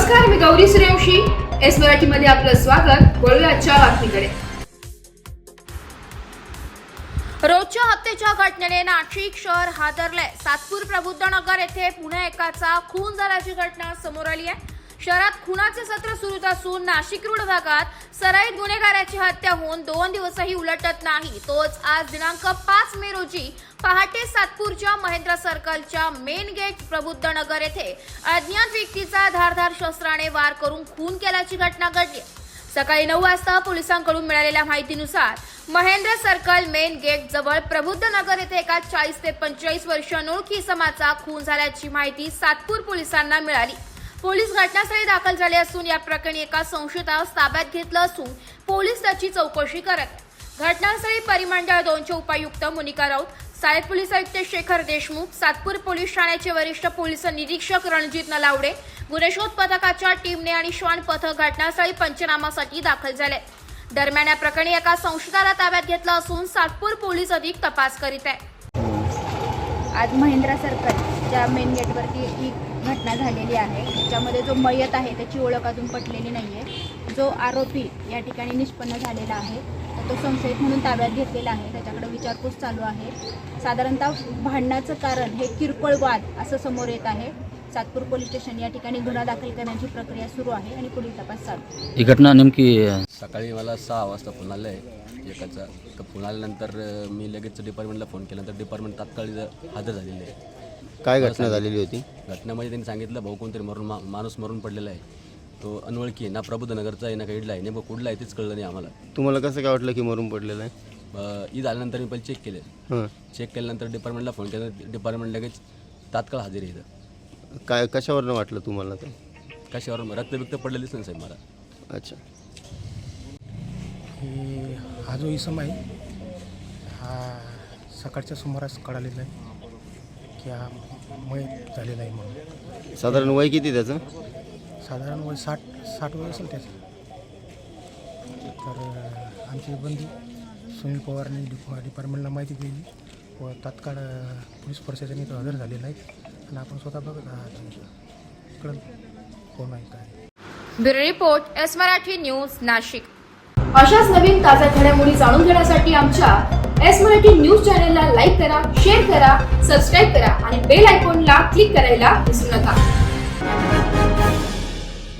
नमस्कार, मी गौरी सूर्यवंशी. एस मराठीमध्ये आपलं स्वागत. वळूया आजच्या बातमीकडे. रोजच्या हत्येच्या घटनेने नाशिक शहर हादरले. सातपूर प्रबुद्धनगर येथे पुन्हा एकाचा खून झाल्याची घटना समोर आली आहे. शहरात खुनाचे सत्र सुरू असून नाशिक रोड भागात सराईत गुन्हेगाराची हत्या होऊन 2 दिवसही उलटत नाही. तोच आज दिनांक 5 मे रोजी पहाटे सातपूरच्या महेंद्र सर्कलच्या मेन गेट प्रबुद्धनगर येथे अज्ञात व्यक्तीचा धारदार शस्त्राने वार करून खून केल्याची घटना घडली. सकाळी 9 वाजता पोलिसांकडून मिळालेल्या माहितीनुसार महेंद्र सर्कल मेन गेट जवळ प्रबुद्धनगर येथे एका 40 ते 45 वर्षीय अनोळखी इसमाचा खून झाल्याची माहिती सातपूर पोलिसांना मिळाली. पोलीस घटनास्थळी दाखल झाले असून या प्रकरणी एका संशयितास ताब्यात घेतलं असून पोलीस त्याची चौकशी करत. घटनास्थळी परिमंडळ 2चे उपायुक्त मोनिका राऊत, सहाय्यक पोलीस आयुक्त शेखर देशमुख, सातपूर पोलीस ठाण्याचे वरिष्ठ पोलीस निरीक्षक रणजित नलावडे, गुन्हे शोध पथकाच्या टीमने आणि श्वान पथक घटनास्थळी पंचनामासाठी दाखल झाले. दरम्यान या प्रकरणी एका संशयिताला ताब्यात घेतलं असून सातपूर पोलीस अधिक तपास करीत आहे. आज महेंद्र सर्कलच्या मेन गेटवरती ही घटना झालेली आहे. त्याच्यामध्ये जो मयत आहे त्याची ओळख अजून पटलेली नाही आहे. जो आरोपी या ठिकाणी निष्पन्न झालेला आहे तो संशयित म्हणून ताब्यात घेतलेला आहे. त्याच्याकडे विचारपूस चालू आहे. साधारणतः भांडणाचं कारण हे किरकोळ वाद असं समोर येत आहे. सातपूर पोलीस स्टेशन या ठिकाणी गुन्हा दाखल करण्याची प्रक्रिया सुरू आहे आणि पुढील तपास चालू. ही घटना नेमकी सकाळी मला 6 वाजता फोन आला आहे एकाचा. तर फोन आल्यानंतर मी लगेच डिपार्टमेंटला फोन केल्यानंतर डिपार्टमेंट तात्काळ हजर झालेले आहे. काय घटना झालेली होती? घटनेमध्ये त्यांनी सांगितलं भाऊ कोणतरी माणूस मरून पडलेला आहे. तो अनोळखी आहे ना, प्रबुद्धनगरचा आहे ना, का इडला आहे नेमकं कुठला आहे तेच कळलं नाही आम्हाला. तुम्हाला कसं काय वाटलं की मरून पडलेलं आहे? ईद आल्यानंतर मी पहिले चेक केले. चेक केल्यानंतर डिपार्टमेंटला फोन केला. डिपार्टमेंट लगेच तात्काळ हजेरी इथं. काय कशावरनं वाटलं तुम्हाला ते? कशावर रक्तबिक्त पडलेलीच नाही साहेब मला. अच्छा. हा जो इसम आहे हा सकाळच्या सुमारास कळालेला आहे की हा मयत झालेला आहे म्हणून. साधारण वय किती त्याचं? साधारण वय 60 वय असेल त्याचं. तर आमचे बंधू सुनील पवारने डिपार्टमेंटला माहिती दिली व तात्काळ पोलीस प्रशासन इथं हजर झालेलं आहे आणि आपण स्वतः बघत आहात कळलं कोण आहे काय. Bureau report, S Marathi news, Nashik. अशाच नवीन ताज्या घडामोडी जाणून घेण्यासाठी आमच्या एस मराठी न्यूज चॅनलला लाईक करा, शेअर करा, सबस्क्राईब करा आणि बेल आयकॉनला क्लिक करायला विसरू नका.